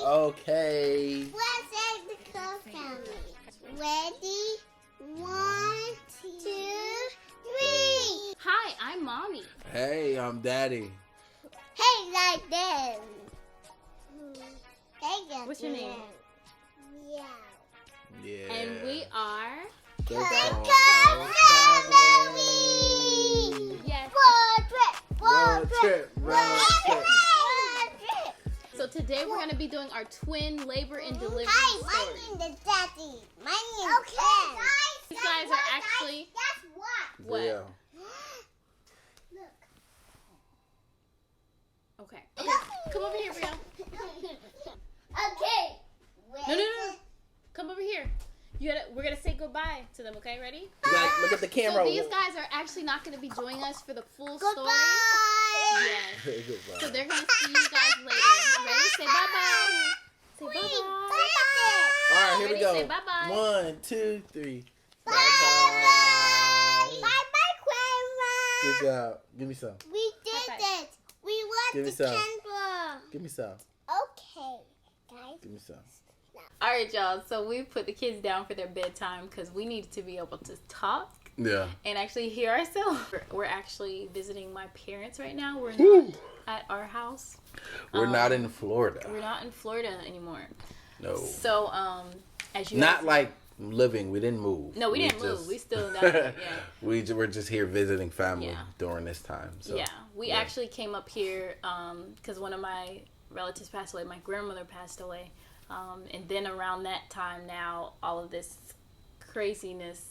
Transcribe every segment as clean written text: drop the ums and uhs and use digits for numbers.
Okay. Let's say the Cub family. Ready? 1, 2, 3. Hi, I'm Mommy. Hey, I'm Daddy. Hey, like them. Hey, like What's your name? Yeah. Yeah. And we are... The Cub Cub family. Yes. Road trip. So today we're going to be doing our twin labor and delivery Hi, my story. name is Daddy. My name is Ken. These guys are actually... Guess what? What? Yeah. Look. Okay. Come over here, Rio. Okay. No. Come over here. We're going to say goodbye to them, okay? Ready? You guys, look at the camera. So these guys are actually not going to be joining us for the full story. Goodbye. Yes. Goodbye. So they're going to see you guys later. Ready? Say bye-bye. Say bye-bye. All right, here we Ready? go. Say bye-bye. 1, 2, 3. Bye-bye. Bye-bye, Grandma. Good job. Give me some. We did Bye-bye. it. We want Give me the some. camera. Give me some. Okay, guys. Give me some. All right, y'all. So we put the kids down for their bedtime because we needed to be able to talk Yeah. and actually hear ourselves. We're actually visiting my parents right now. We're Woo. not at our house. We're not in Florida. We're not in Florida anymore. No. So, as you Not guys- like living. We didn't move. No, we didn't move. We still down there, yeah. We're just here visiting family Yeah. during this time. So. Yeah, we yeah. actually came up here because one of my relatives passed away. My grandmother passed away. And then around that time now, all of this crisis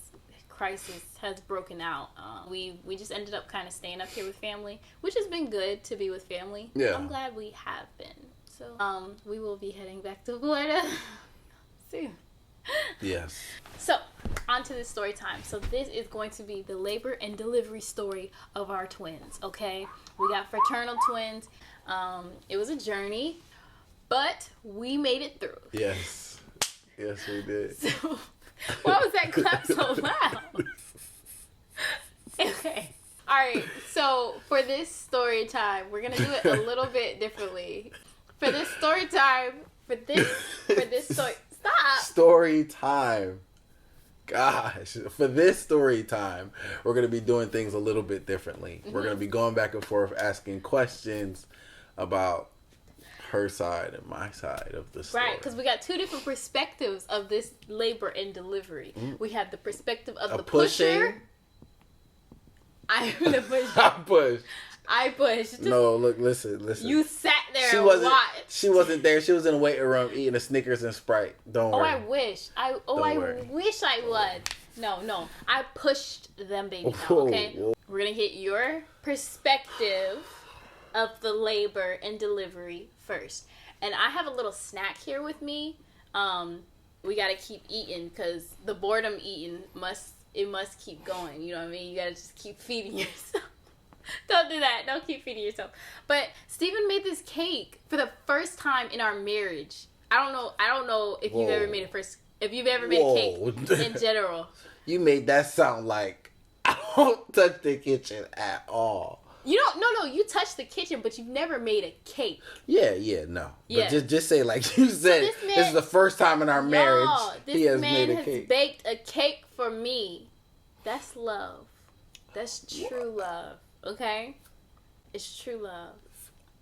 has broken out. We just ended up kind of staying up here with family, which has been good to be with family. Yeah. I'm glad we have been. So we will be heading back to Florida soon. Yes. So, on to the story time. So, this is going to be the labor and delivery story of our twins, okay? We got fraternal twins. It was a journey, but we made it through. Yes. Yes, we did. So, why was that clap so loud? Okay. All right. So, for this story time, we're going to do it a little bit differently. For this story time, for this story... Stop! Story time. Gosh, for this story time, we're going to be doing things a little bit differently. Mm-hmm. We're going to be going back and forth asking questions about her side and my side of the story. Right, because we got two different perspectives of this labor and delivery. We have the perspective of the pusher. I'm the pusher. I pushed. I pushed. No, look, listen. You sat there She and wasn't. watched. She wasn't there. She was in the waiting room eating a Snickers and Sprite. Don't Oh, worry. I wish. I worry. wish I would. No. I pushed them babies out, Whoa, okay? whoa. We're going to get your perspective of the labor and delivery first. And I have a little snack here with me. We got to keep eating because the boredom eating must keep going. You know what I mean? You got to just keep feeding yourself. Don't do that. Don't keep feeding yourself. But Stephen made this cake for the first time in our marriage. I don't know if you've ever made a cake in general. You made that sound like I don't touch the kitchen at all. You don't. No. You touched the kitchen, but you've never made a cake. Yeah, no. Yeah. But just say like you said. this man- this is the first time in our marriage This he has man made a has cake. baked a cake for me. That's love. That's true love. Okay, it's true love.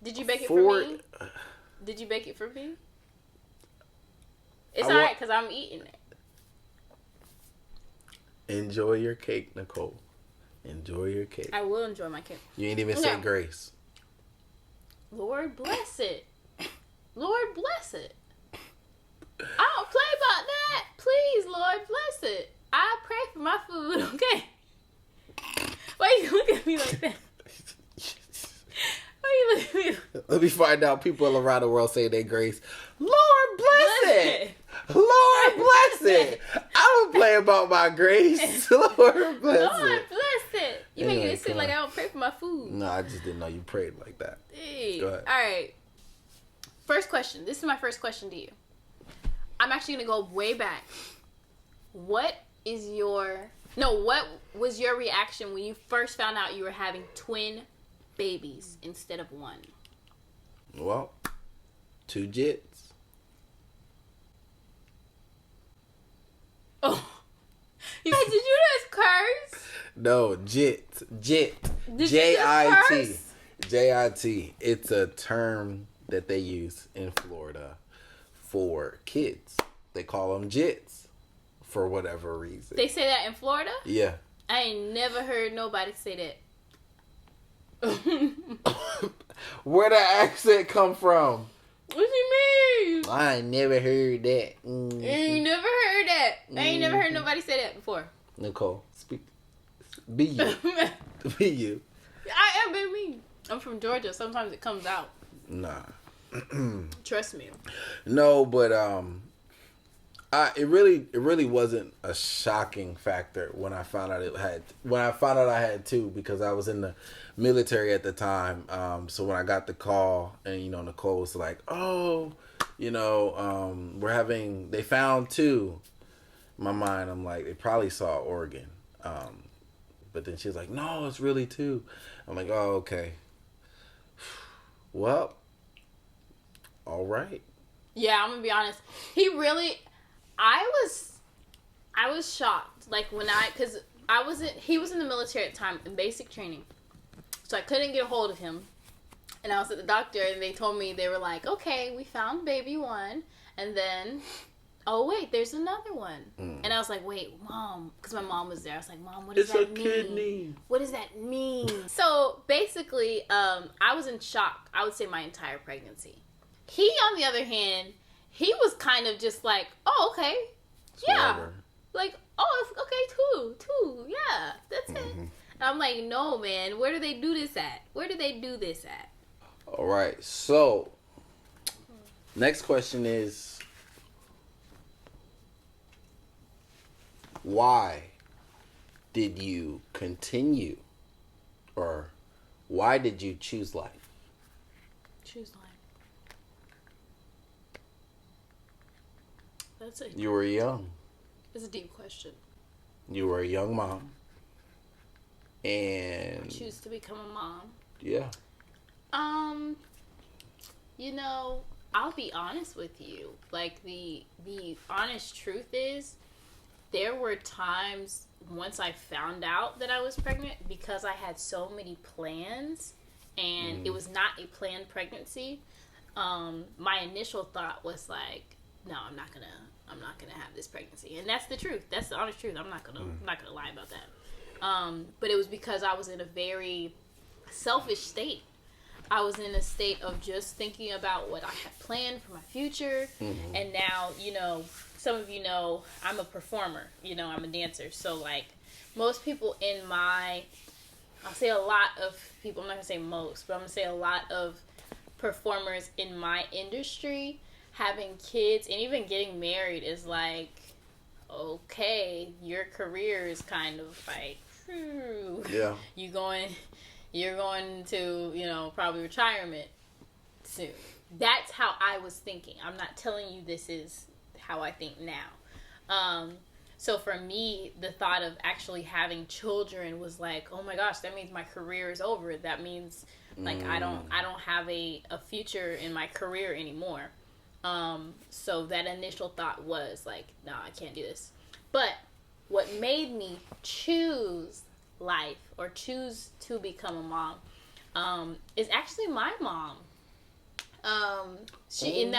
Did you bake it for me? Did you bake it for me? It's alright because I'm eating it. Enjoy your cake, Nicole. Enjoy your cake. I will enjoy my cake. You ain't even say Okay. grace. Lord bless it. Lord bless it. I don't play about that. Please, Lord bless it. I pray for my food, okay? Why you look at me like that? Why you look at me like that? Let me find out people around the world say they grace. Lord bless it. Lord bless it. I don't play about my grace. Lord bless Lord it. bless it. You making Anyway, it seem come like on. I don't pray for my food. No, I just didn't know you prayed like that. Hey. Go ahead. All right. First question. This is my first question to you. I'm actually going to go way back. What was your reaction when you first found out you were having twin babies instead of one? Well, 2 jits. No, JIT. JIT. Did you just JIT. curse? JIT. It's a term that they use in Florida for kids. They call them JITs for whatever reason. They say that in Florida? Yeah. I ain't never heard nobody say that. Where the accent come from? What you mean? I ain't never heard that. I ain't never heard that. I ain't never heard nobody say that before. Nicole, speak. Be you. Be you. I am being me. I'm from Georgia. Sometimes it comes out. Nah. Trust me. No, but it really wasn't a shocking factor when I found out I had two, because I was in the military at the time. So when I got the call and Nicole was like, "Oh, they found two." In my mind, I'm like, they probably saw Oregon. But then she was like, "No, it's really two." I'm like, "Oh, okay. Well, all right." Yeah, I'm gonna be honest. I was shocked. Like because he was in the military at the time in basic training, so I couldn't get a hold of him. And I was at the doctor, and they told me, they were like, "Okay, we found baby one, and then, oh wait, there's another one." And I was like, "Wait, Mom," because my mom was there. I was like, "Mom, what does that mean? Kidney. What does that mean?" So basically, I was in shock. I would say my entire pregnancy. He, on the other hand, he was kind of just like, "Oh, okay, yeah." Whatever. Like, "Oh, okay, two, yeah, that's it." And I'm like, "No, man, where do they do this at? Where do they do this at?" All right, so next question is, why did you continue, or why did you choose life? Choose life. You were young. It's a deep question. You were a young mom. And Choose to become a mom. yeah. I'll be honest with you. Like, the honest truth is, there were times once I found out that I was pregnant, because I had so many plans and it was not a planned pregnancy. My initial thought was like, no, I'm not gonna have this pregnancy. And that's the truth. That's the honest truth. I'm not gonna lie about that. But it was because I was in a very selfish state. I was in a state of just thinking about what I had planned for my future. And now, some of you know, I'm a performer. I'm a dancer. So, like, most people I'll say a lot of people, I'm not going to say most, but I'm going to say a lot of performers in my industry, having kids and even getting married is like, okay, your career is kind of like, Yeah. You're going to, probably retirement soon. That's how I was thinking. I'm not telling you this is how I think now. So for me, the thought of actually having children was like, oh my gosh, that means my career is over. That means like I don't have a future in my career anymore. So that initial thought was like, no, I can't do this. But what made me choose life or choose to become a mom is actually my mom. She in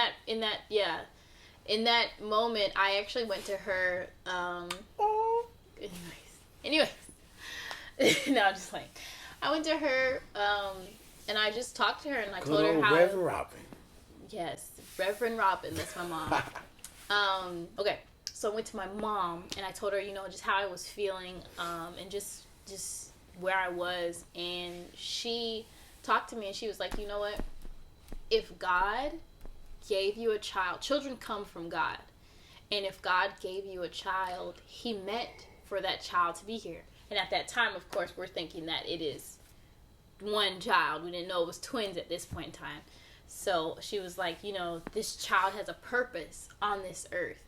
that moment, I actually went to her. Anyways, no, I'm just like, I went to her and I just talked to her and I told her how. Reverend Robin. Yes, Reverend Robin. That's my mom. Okay, so I went to my mom and I told her, just how I was feeling and just where I was, and she talked to me and she was like, you know what? If God gave you a child, children come from God, and if God gave you a child, He meant for that child to be here. And at that time, of course, we're thinking that it is one child. We didn't know it was twins at this point in time. So she was like, this child has a purpose on this earth,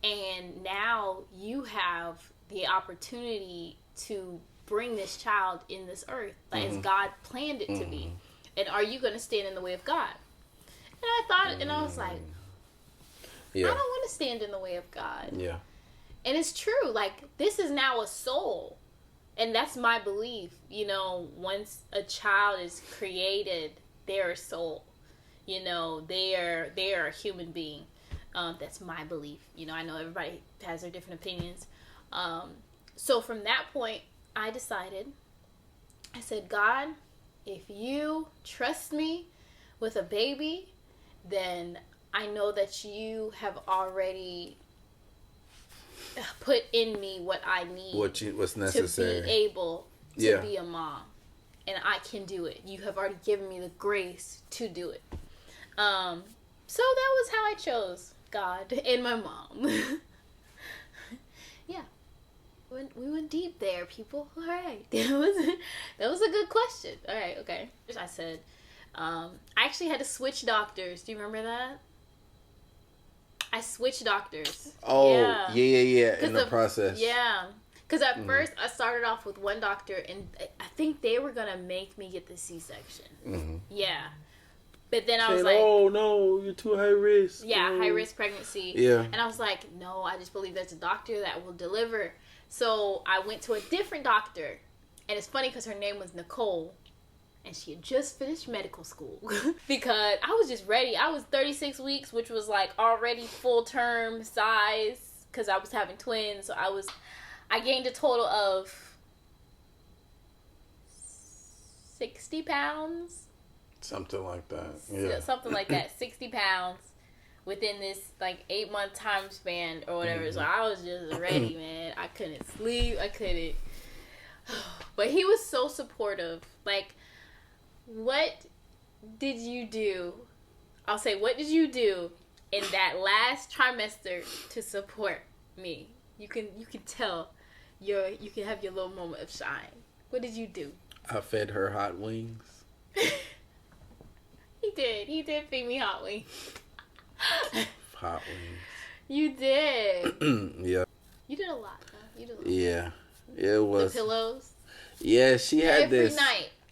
and now you have the opportunity to bring this child in this earth as God planned it to be. And are you going to stand in the way of God? And I thought, and I was like, I don't want to stand in the way of God. Yeah. And it's true. Like, this is now a soul. and that's my belief. You know, once a child is created, they're a soul. You know, they are a human being. That's my belief. You know, I know everybody has their different opinions. So from that point, I decided, I said, God, if you trust me with a baby, then I know that you have already put in me what I need, what's necessary to be able to be a mom, and I can do it. You have already given me the grace to do it. So that was how I chose God and my mom. Yeah, we went deep there, people. All right, that was a good question. All right, okay. I said, I actually had to switch doctors. Do you remember that? I switched doctors. Oh, yeah. In the process. Yeah. Because at first, I started off with one doctor, and I think they were going to make me get the C-section. Mm-hmm. Yeah. But then I was like... Oh, no, you're too high risk. Yeah, high-risk pregnancy. Yeah. And I was like, no, I just believe there's a doctor that will deliver. So I went to a different doctor. And it's funny because her name was Nicole. And she had just finished medical school. Because I was just ready. I was 36 weeks, which was like already full-term size. Because I was having twins. So I gained a total of 60 pounds. Something like that. Yeah. Something like that. 60 pounds within this like 8-month time span or whatever. Mm-hmm. So I was just ready, man. I couldn't sleep. I couldn't. But he was so supportive. Like, what did you do? I'll say, what did you do in that last trimester to support me? You can tell you can have your little moment of shine. What did you do? I fed her hot wings. He did feed me hot wings. Hot wings. You did. Yeah. You did a lot, though. You did a lot. Yeah. It was. The pillows. Yeah, she had this.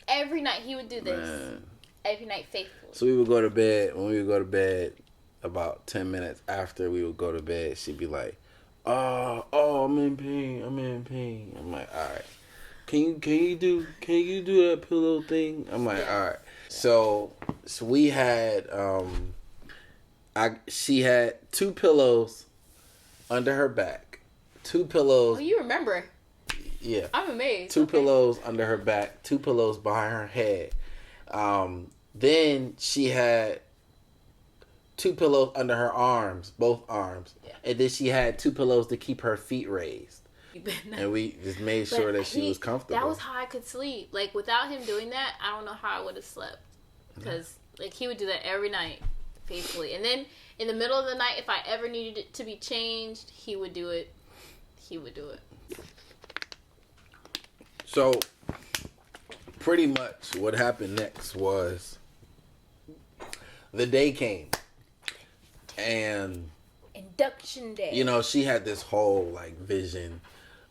Every night he would do this. Man. Every night, faithfully. So we would go to bed. When we would go to bed, about 10 minutes after we would go to bed, she'd be like, "Oh, I'm in pain. I'm like, all right. Can you do that pillow thing? I'm like, all right. So we had she had 2 pillows under her back. 2 pillows. Oh, you remember? Yeah. I'm amazed. 2 pillows under her back, 2 pillows behind her head. Then she had 2 pillows under her arms, both arms. Yeah. And then she had 2 pillows to keep her feet raised. And we just made sure that she was comfortable. That was how I could sleep. Like, without him doing that, I don't know how I would have slept. Because, like, he would do that every night, faithfully. And then, in the middle of the night, if I ever needed it to be changed, he would do it. So, pretty much what happened next was the day came. And... induction day. You know, she had this whole, like, vision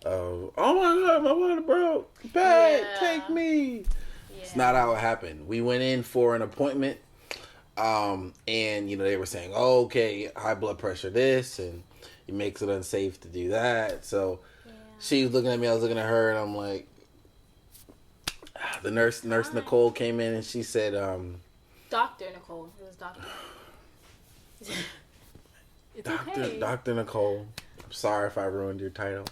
of, oh my God, my water broke. Bad, take me. Yeah. It's not how it happened. We went in for an appointment, and, you know, they were saying, oh, okay, high blood pressure this, and it makes it unsafe to do that. So she was looking at me, I was looking at her, and I'm like, the nurse Nicole came in, and she said, Dr. Nicole. It was Dr. It's okay. Dr. Nicole. I'm sorry if I ruined your title.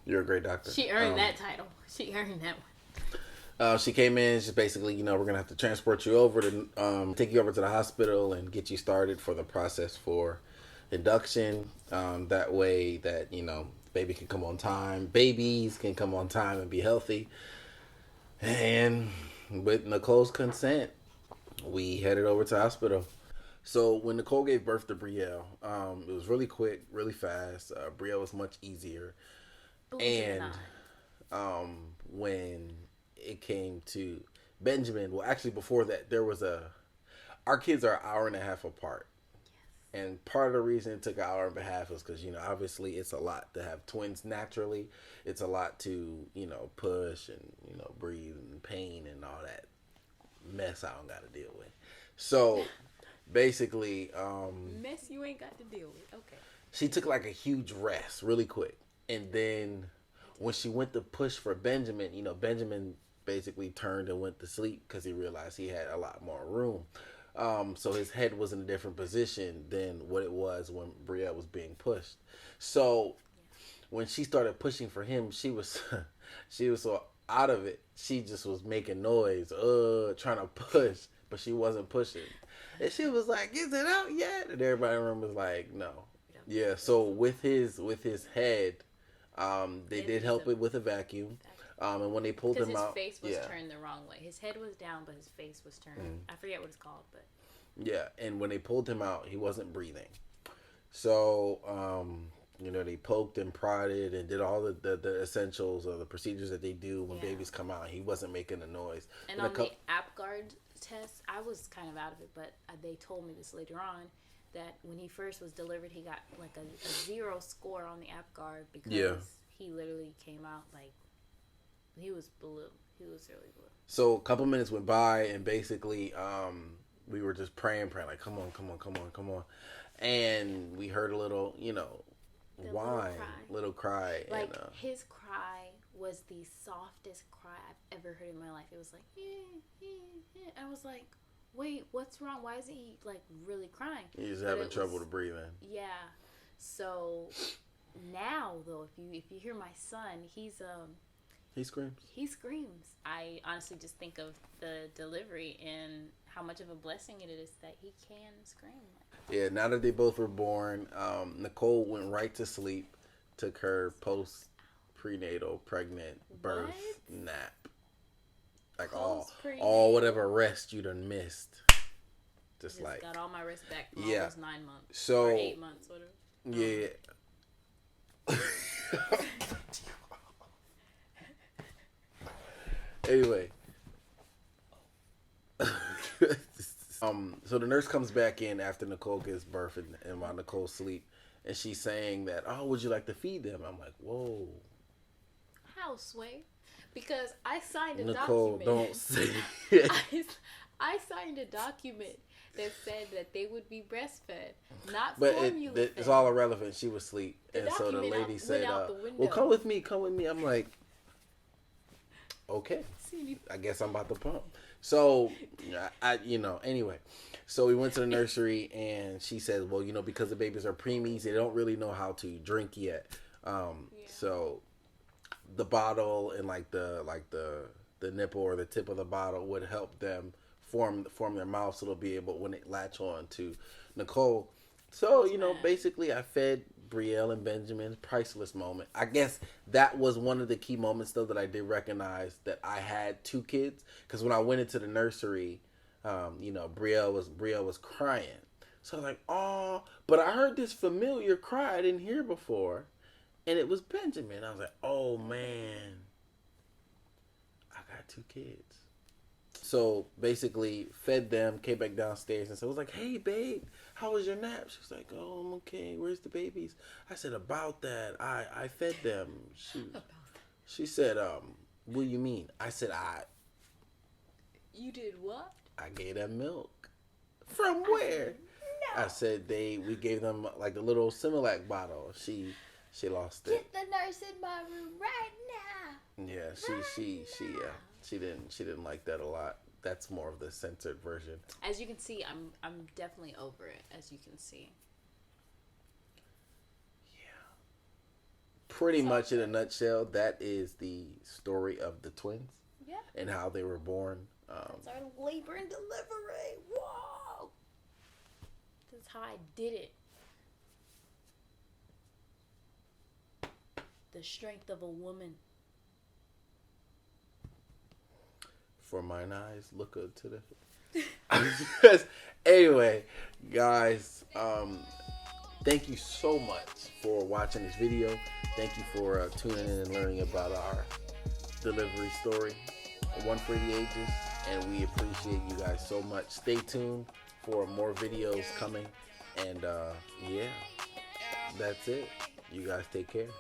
You're a great doctor. She earned that title. She earned that one. She came in. She's basically, you know, we're gonna have to transport you over to, take you over to the hospital and get you started for the process for induction. That way, that you know, baby can come on time. Babies can come on time and be healthy. And with Nicole's consent, we headed over to the hospital. So when Nicole gave birth to Brielle, it was really quick, really fast. Brielle was much easier. And when it came to Benjamin, well, actually before that, our kids are an hour and a half apart. Yes. And part of the reason it took an hour and a half is because, you know, obviously it's a lot to have twins naturally. It's a lot to, you know, push and, you know, breathe and pain and all that mess I don't got to deal with. So... basically, mess you ain't got to deal with. Okay. She took like a huge rest really quick. And then when she went to push for Benjamin, Benjamin basically turned and went to sleep because he realized he had a lot more room. So his head was in a different position than what it was when Brielle was being pushed. So when she started pushing for him, she was she was so out of it. She just was making noise, trying to push, but she wasn't pushing. And she was like, "Is it out yet?" And everybody in the room was like, "No." Yeah. So with his head, they did help it with a vacuum. And when they pulled him out, his face was turned the wrong way. His head was down, but his face was turned. I forget what it's called, but yeah. And when they pulled him out, he wasn't breathing. So they poked and prodded and did all the essentials or the procedures that they do when babies come out. He wasn't making a noise. And on the Apgard test, I was kind of out of it, but they told me this later on that when he first was delivered, he got like a 0 score on the Apgard because he literally came out like he was blue. He was really blue. So a couple minutes went by, and basically we were just praying like, come on. And we heard a little, whine, little cry. Like, and, his cry was the softest cry I've ever heard in my life. It was like, I was like, wait, what's wrong? Why isn't he, like, really crying? He's having trouble to breathe in. Yeah. So, now, though, if you hear my son, he screams. He screams. I honestly just think of the delivery and how much of a blessing it is that he can scream. Yeah, now that they both were born, Nicole went right to sleep, took her prenatal pregnant birth nap. Like all whatever rest you done missed. Just like got all my rest back from almost 9 months. So, or 8 months, whatever. Yeah. Anyway. So the nurse comes back in after Nicole gives birth and while Nicole sleep, and she's saying that, "Oh, would you like to feed them?" I'm like, "Whoa." How, Sway? Because I signed a Nicole, document. don't say it. I signed a document that said that they would be breastfed, not but formula fed. it's all irrelevant. She was asleep, The and so the lady said, the "Well, come with me." I'm like, "Okay, I guess I'm about to pump." So, anyway. So we went to the nursery, and she said, "Well, because the babies are preemies, they don't really know how to drink yet. So the bottle and like the nipple or the tip of the bottle would help them form their mouth, so they'll be able when they latch on to Nicole." So basically, I fed Brielle and Benjamin. Priceless moment. I guess that was one of the key moments, though, that I did recognize that I had 2 kids. Because when I went into the nursery, Brielle was crying. So I was like, "Oh," but I heard this familiar cry I didn't hear before, and it was Benjamin. I was like, "Oh man, I got 2 kids." So basically, fed them, came back downstairs, and so I was like, "Hey, babe, how was your nap?" She was like, "Oh, I'm okay. Where's the babies?" I said, "About that, I fed them." She said, "What do you mean?" I said, You did what? I gave them milk." "From where?" No. I said, we gave them like the little Similac bottle. She lost it. Get the nurse in my room right now. Yeah, she didn't like that a lot. That's more of the censored version. As you can see, I'm definitely over it. As you can see. Yeah. Pretty much in a nutshell, that is the story of the twins. Yeah. And how they were born. That's our labor and delivery. Whoa. That's how I did it. The strength of a woman. For mine eyes look good to the Anyway, guys, thank you so much for watching this video. Thank you for tuning in and learning about our delivery story, one for the ages, and we appreciate you guys so much. Stay tuned for more videos coming, and yeah, that's it. You guys take care.